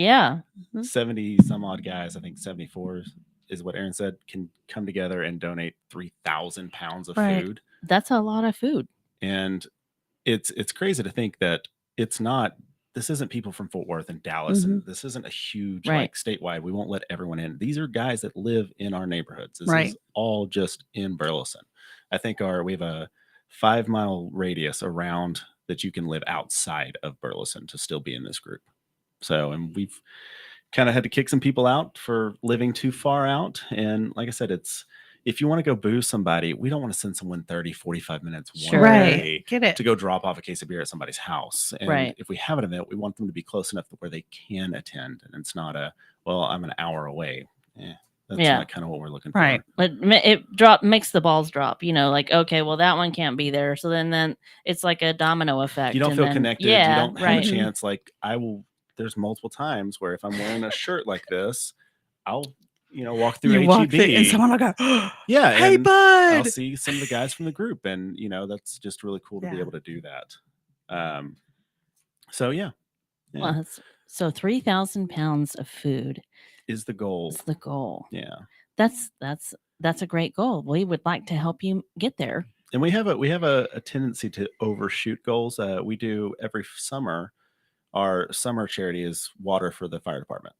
70 some odd guys, I think 74 is what Aaron said, can come together and donate 3,000 pounds of food. That's a lot of food. And it's crazy to think that it's not this isn't people from Fort Worth and Dallas, and Mm-hmm. this isn't a huge Right. like statewide. We won't let everyone in. These are guys that live in our neighborhoods. This Right. is all just in Burleson. I think we have a 5-mile radius around that you can live outside of Burleson to still be in this group. So, and we've kind of had to kick some people out for living too far out. And like I said, if you want to go booze somebody, we don't want to send someone 30, 45 minutes Sure. one Right. way Get it. to go drop off a case of beer at somebody's house. And Right. if we have an event, we want them to be close enough to where they can attend. And it's not I'm an hour away. That's Yeah. not kind of what we're looking Right. for. It makes the balls drop, like, okay, well, that one can't be there. So then it's like a domino effect. You don't and feel then- connected. Yeah, You don't have right. a chance. Like there's multiple times where if I'm wearing a shirt like this, I'll, walk through You walk HEB through and someone will go, yeah, hey, and bud. I'll see some of the guys from the group, and that's just really cool to be Yeah. able to do that. So yeah, Well, so 3,000 pounds of food is the goal. is the goal. Yeah, That's a great goal. We would like to help you get there. and we have a tendency to overshoot goals. We do every summer. Our summer charity is water for the fire department.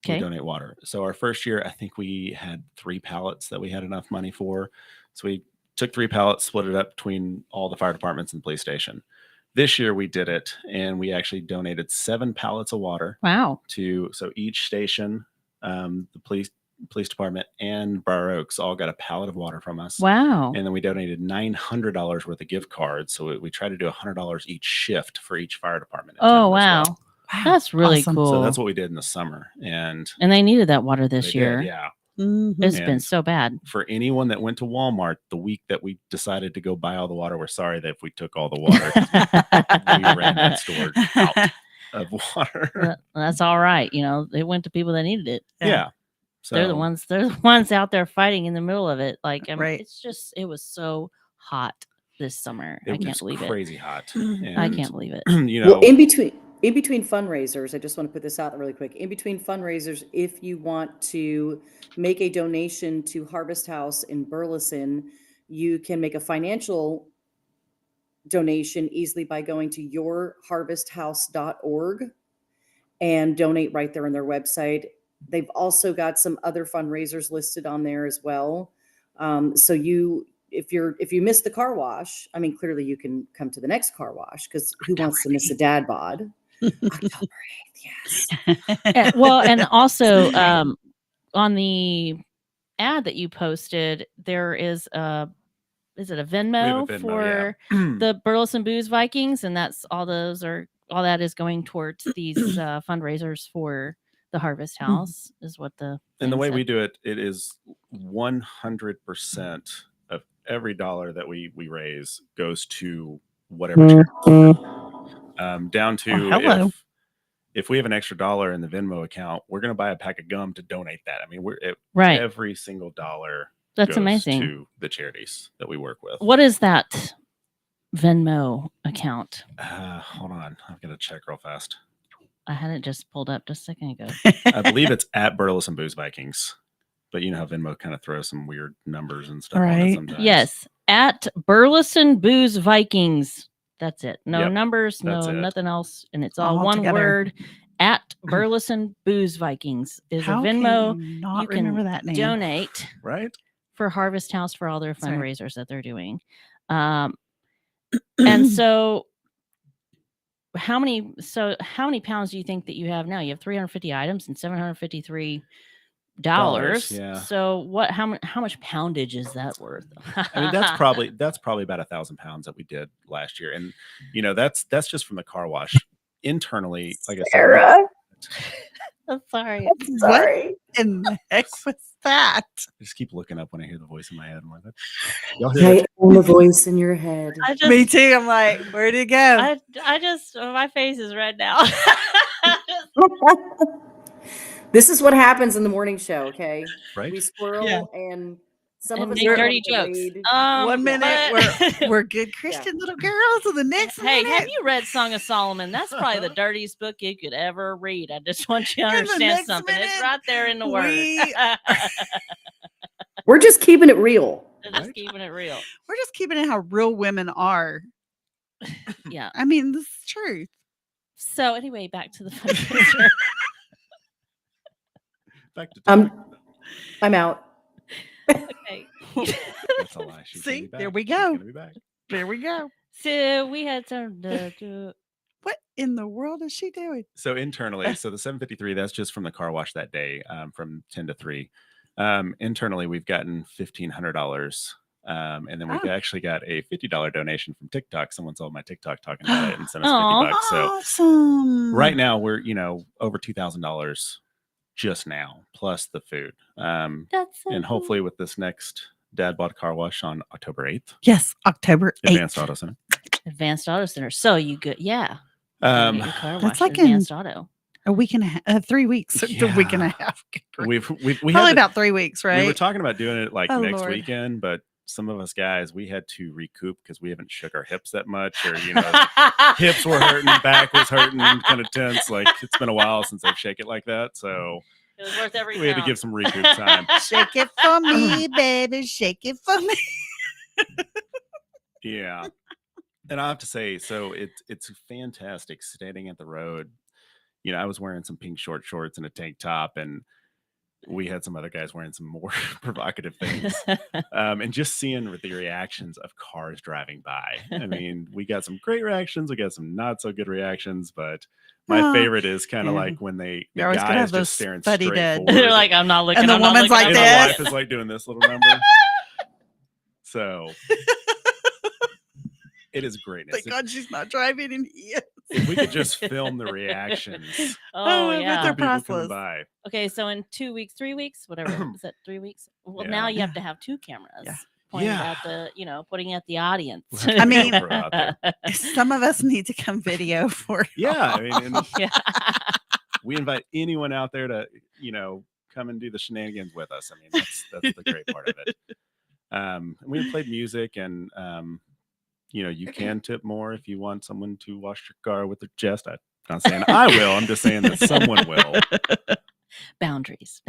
Okay. We donate water. So our first year, I think we had 3 pallets that we had enough money for. So we took 3 pallets, split it up between all the fire departments and the police station. This year we did it, and we actually donated 7 pallets of water. Wow. So each station, the police department and Bar Oaks all got a pallet of water from us. Wow. And then we donated $900 worth of gift cards. So we try to do $100 each shift for each fire department. in Oh, town as wow. well. Wow. That's really Awesome. cool. So that's what we did in the summer. And they needed that water this they year. did, yeah. Mhm. It's been And so bad. for anyone that went to Walmart the week that we decided to go buy all the water, we're sorry that if we took all the water. We ran that store out of water. Well, that's all right. They went to people that needed it. Yeah. So They're the ones out there fighting in the middle of it. Like, Right. it was so hot this summer. I can't was believe crazy hot. it. I And, can't believe it. Well, in between fundraisers, I just want to put this out really quick. In between fundraisers, if you want to make a donation to Harvest House in Burleson, you can make a financial donation easily by going to yourharvesthouse.org and donate right there on their website. They've also got some other fundraisers listed on there as well. So if you miss the car wash, I mean, clearly you can come to the next car wash, because who wants to miss a dad bod? October 8th, yes. Well, and also on the ad that you posted, there is is it a Venmo, Venmo, for the Burleson Booze Vikings, and all that is going towards these fundraisers for the Harvest House is what the And the thing way said. we do it, it is 100% of every dollar that we raise goes to whatever charity. Down to hello. if we have an extra dollar in the Venmo account, we're going to buy a pack of gum to donate that. I mean, Right. every single dollar That's goes amazing. to the charities that we work with. What is that Venmo account? Hold on, I'm going to check real fast. I had it just pulled up just a second ago. I believe it's at Burleson Booze Vikings, but you know how Venmo kind of throws some weird numbers and stuff on it Right. sometimes. Yes, at Burleson Booze Vikings. That's it. No Yep, numbers, that's it. nothing else, and it's all All one together. word. At Burleson Booze Vikings is How a Venmo. can you not You can remember that name? donate Right? for Harvest House for all their That's right. fundraisers that they're doing. And so how many pounds do you think that you have now? You have 350 items and $753. Yeah. So how much poundage is that worth? I mean, that's probably about 1,000 pounds that we did last year, and that's just from the car wash. Internally, like I said, I'm sorry. What in the heck was that? I just keep looking up when I hear the voice in my head. I'm like, y'all hear I that? own the voice in your head. Me too. I'm like, where'd it go? I just my face is red now. This is what happens in the morning show, okay? Right? We squirrel, Yeah. and some And of us make are dirty able to jokes. read. One minute but- we're good Christian little girls, and the next Hey, minute, have you read Song of Solomon? That's probably the dirtiest book you could ever read. I just want you to In the understand next something. It's minute, right there in the word. we- We're just keeping it real. Just keeping it real. we're just keeping it how real women are. Yeah. I mean, this is truth. So anyway, back to the fundraiser. Back to I'm out. Okay. That's a lie. She's gonna be See, back. there we She's go. gonna be back. There we go. So we had some. What in the world is she doing? So internally, so the 753, that's just from the car wash that day, from 10 to 3. Internally, we've gotten $1,500. And then we've actually got a $50 donation from TikTok. Someone saw my TikTok talking about it and sent us $50. So Awesome. right now we're, over $2,000 just now, plus the food. That's so and cool. hopefully with this next Dad Bod Carwash on October 8th. Yes, October 8th. Advanced Auto Center. Advanced Auto Center. So you good? Yeah. That's like Advanced Auto. a week and a half, 3 weeks. A week and a half. We Probably had about 3 weeks, right? We were talking about doing it like Oh, next Lord. weekend, but some of us guys, we had to recoup because we haven't shook our hips that much, or hips were hurting, back was hurting, kind of tense. Like it's been a while since I've shaken it like that, so it was worth every we had to pound. give some recoup time. Shake it for me, baby. Shake it for me. Yeah, and I have to say, so it's fantastic standing at the road. I was wearing some pink shorts and a tank top, and we had some other guys wearing some more provocative things. And just seeing the reactions of cars driving by. I mean, we got some great reactions. We got some not so good reactions, but my favorite is kind of like when the guy is just staring straight forward. They're like, I'm not looking. And the I'm not woman's looking, like and I'm not the this. wife is like doing this little number. So it is greatness. Thank God she's not driving in here. If we could just film the reactions. Oh but yeah. they're of people coming priceless. by. Okay, so in 2 weeks, 3 weeks, whatever. Is that 3 weeks? Well, Yeah. now you have to have two cameras. Yeah. Pointing Yeah. at the, putting at the audience. I mean- We're out there. Some of us need to come video for Yeah, I mean, and yeah. we invite anyone out there to, come and do the shenanigans with us. I mean, that's the great part of it. We played music, and you can tip more if you want someone to wash your car with their chest. I'm not saying I will. I'm just saying that someone will. Boundaries.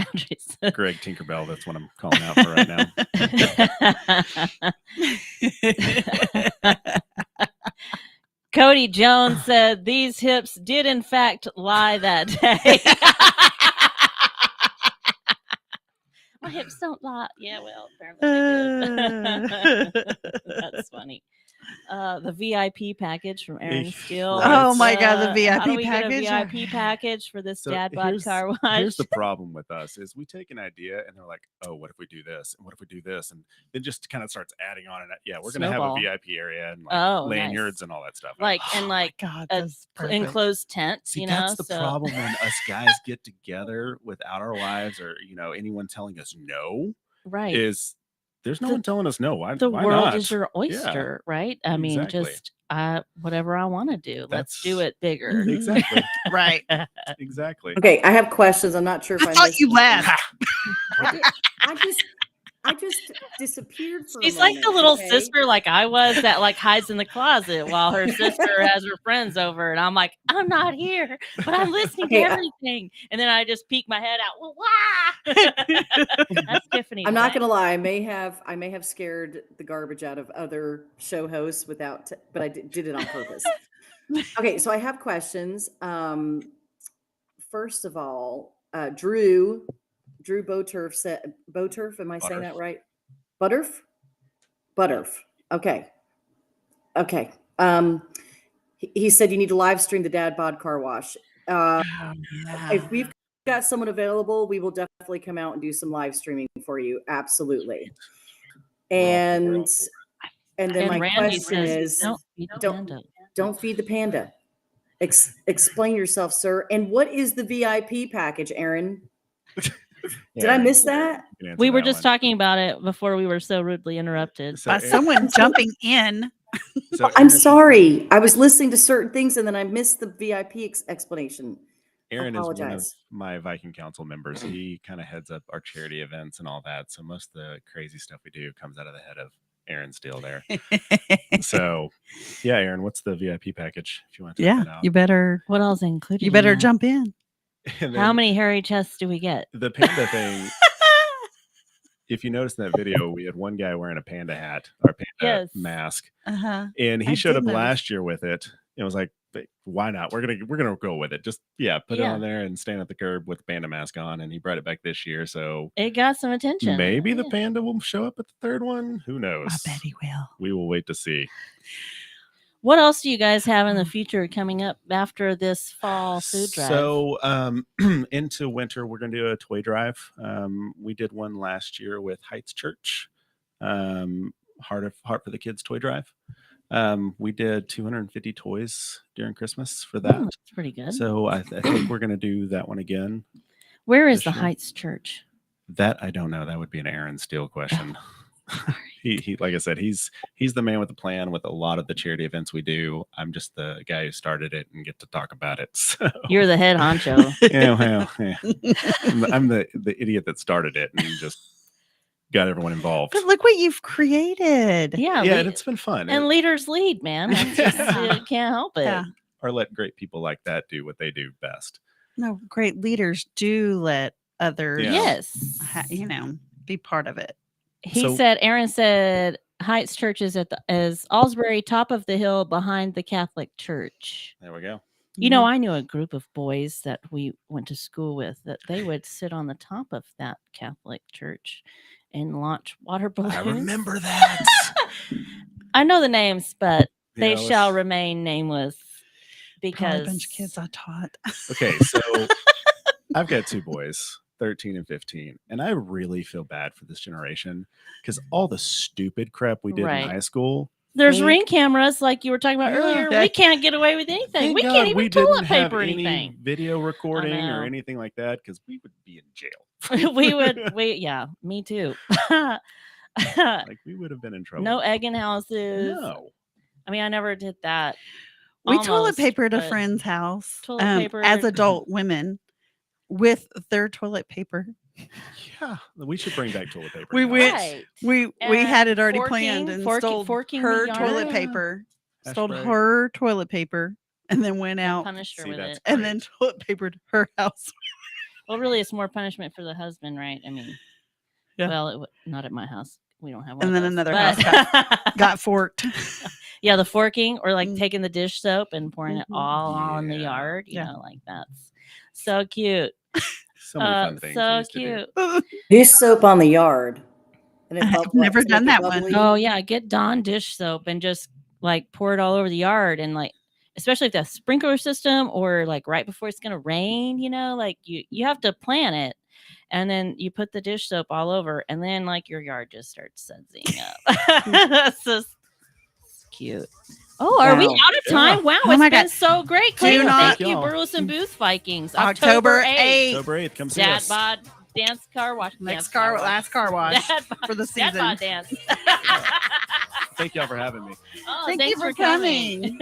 Greg Tinkerbell, that's what I'm calling out for right now. Cody Jones said these hips did in fact lie that day. My hips don't lie. Yeah, well, apparently they did. That's funny. The VIP package from Aaron Steele. Oh my God, the VIP how do we package? Get a VIP package for this So Dad Bod Carwash? Here's the problem with us is we take an idea and they're like, oh, what if we do this? And what if we do this? And it just kind of starts adding on. And yeah, we're going to have a VIP area and lanyards and all that stuff. God, God, a that's perfect. enclosed tent, See, that's the problem when us guys get together without our wives or, anyone telling us no. Right. Is there's no one telling us no. Why the why world not? is your oyster, right? I mean, Exactly. just whatever I want to do. Let's do it bigger. Exactly. Right. Exactly. Okay, I have questions. I'm not sure if I thought you laughed. I just disappeared for She's a like moment, the little okay? sister, like I was, that like hides in the closet while her sister has her friends over, and I'm like, I'm not here, but I'm listening to everything, and then I just peek my head out. Well, wah! That's Tiffany. I'm not gonna lie. I may have scared the garbage out of other show hosts but I did it on purpose. Okay, so I have questions. First of all, Drew Boturf said, Boturf, am I saying that right? Butterf. Okay. He said you need to live stream the Dad Bod Carwash. If we've got someone available, we will definitely come out and do some live streaming for you. Absolutely. And then my Randy question says, is, don't feed the panda. Explain yourself, sir. And what is the VIP package, Aaron? Did I miss that? We were just talking about it before we were so rudely interrupted by someone jumping in. So I'm sorry. I was listening to certain things and then I missed the VIP explanation. Aaron is one of my Viking Council members. He kind of heads up our charity events and all that. So most of the crazy stuff we do comes out of the head of Aaron Steele there. So yeah, Aaron, what's the VIP package? If you want to check that out. You better. What else included? You better jump in. How many hairy chests do we get? The panda thing. If you notice in that video, we had one guy wearing a panda hat or panda mask. Uh-huh. And he showed up last year with it. It was like, but why not? We're gonna go with it. Just put it on there and stand at the curb with panda mask on. And he brought it back this year, so It got some attention. maybe the panda will show up at the third one. Who knows? I bet he will. We will wait to see. What else do you guys have in the future coming up after this fall food drive? So into winter, we're going to do a toy drive. We did one last year with Heights Church, Heart for the Kids toy drive. We did 250 toys during Christmas for that. That's pretty good. So I think we're going to do that one again. Where is the Heights Church? That I don't know. That would be an Aaron Steele question. He like I said, he's the man with the plan with a lot of the charity events we do. I'm just the guy who started it and get to talk about it. So. You're the head honcho. I'm the idiot that started it and just got everyone involved. But look what you've created. Yeah, it's been fun. And leaders lead, man. That's just, you can't help it. Yeah. Or let great people like that do what they do best. No, great leaders do let others, Yes, be part of it. Aaron said Heights Church is as Alsbury, top of the hill behind the Catholic Church. There we go. I knew a group of boys that we went to school with that they would sit on the top of that Catholic church and launch water balloons. I remember that. I know the names, but they shall remain nameless because a bunch of kids I taught. Okay, so I've got two boys, 13 and 15, and I really feel bad for this generation because all the stupid crap we did in high school. There's ring cameras like you were talking about earlier. We can't get away with anything. We can't even toilet paper anything. Any video recording or anything like that because we would be in jail. Me too. Like we would have been in trouble. No egging houses. No. I mean, I never did that. We toilet papered a friend's house as adult women with their toilet paper. Yeah, we should bring back toilet paper. We went. We had it already planned and stole her toilet paper. Stole her toilet paper and then went out punished her with it, and then toilet papered her house. Well, really, it's more punishment for the husband, right? I mean, well, not at my house. We don't have one. And then another house got forked. Yeah, the forking or like taking the dish soap and pouring it all on the yard. You know, like that's so cute. So many fun things. So cute. Dish soap on the yard. And I've never done that one. Oh yeah, get Dawn dish soap and just like pour it all over the yard and like, especially if the sprinkler system or like right before it's gonna rain. Like you have to plan it, and then you put the dish soap all over, and then like your yard just starts sudsing up. That's just cute. Oh, are we out of time? Yeah. Wow, it's been so great. Clayton, thank you, Burleson Booth Vikings. October 8th. October 8th. Come see Dad us. Bod Dance Car Wash. Last car wash for the season. Dad Bod Dance. Thank y'all for having me. Oh, thank thanks you for coming.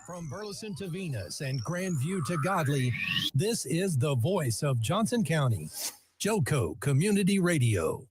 From Burleson to Venus and Grandview to Godley, this is the voice of Johnson County, JoCo Community Radio.